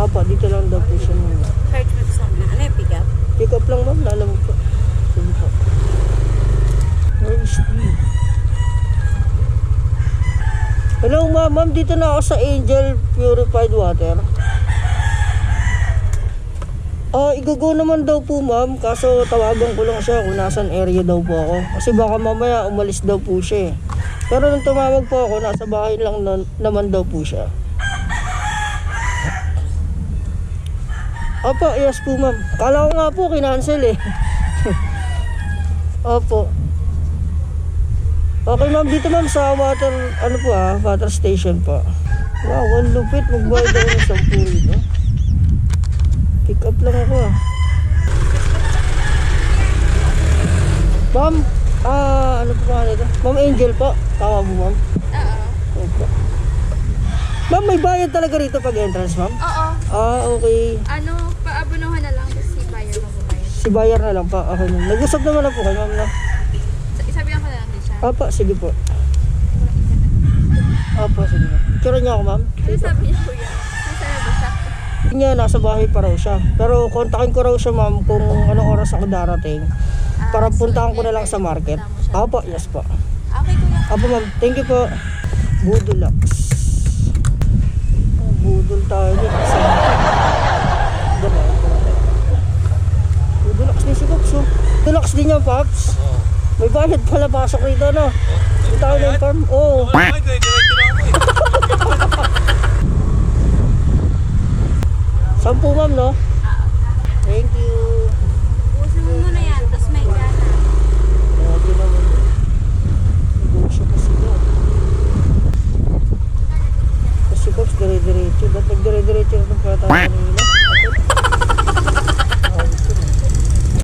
Opo, dito lang daw po siya muna. Heart with song na. Ano yung pick up? Pick up lang ma'am, lalamog po. Sige po. Where is he? Hello ma'am, ma'am, dito na ako sa Angel Purified Water. Igago naman daw po ma'am, kaso tawagan ko lang siya kung nasan area daw po ako. Kasi baka mamaya umalis daw po siya eh. Pero nung tumawag po ako, nasa bahay lang naman daw po siya. Opo, yes po ma'am. Kala ko nga po, kinancel eh. Opo. Okay ma'am, dito ma'am sa water, water station po. Wow, ang lupit, magbayad ako ng 10 rito. Pick up lang ako ah. Ma'am, ano po ba nito? Ma'am Angel po, tama po ma'am? Oo. Opo. Ma'am, may bayad talaga rito pag entrance ma'am? Oo. Okay. Ano, paabunuhan na lang. Tapos si Bayer magbabayad. Si Bayer na lang pa. Okay ma'am. Nag-usap naman na po kayo ma'am na. Isabihan ko na lang din siya. Opo, sige po. Opo, sige ma'am. Picture niyo ako ma'am. Ano sabi niya kuya? Nasa na ba siya? Niya, nasa bahay pa raw siya. Pero kontakin ko raw siya ma'am kung anong oras ako darating. Para puntahan ko na lang sa market. Opo, yes po. Okay kuya. Opo ma'am, thank you po. Budulax. Budol tayo niya. Budulax din si Pops oh. Budulax din yan Pops. May bayad pala pasok rito no. Hindi tayo na-inform. Oo. Sampu ma'am no? Thank you. Usin mo muna yan. Tapos may gana. Grabe naman. Negosyo kasi doon. Kasi Pops, dire-diretso. Ba't nag-dire-diretso na itong pala tayo kanina?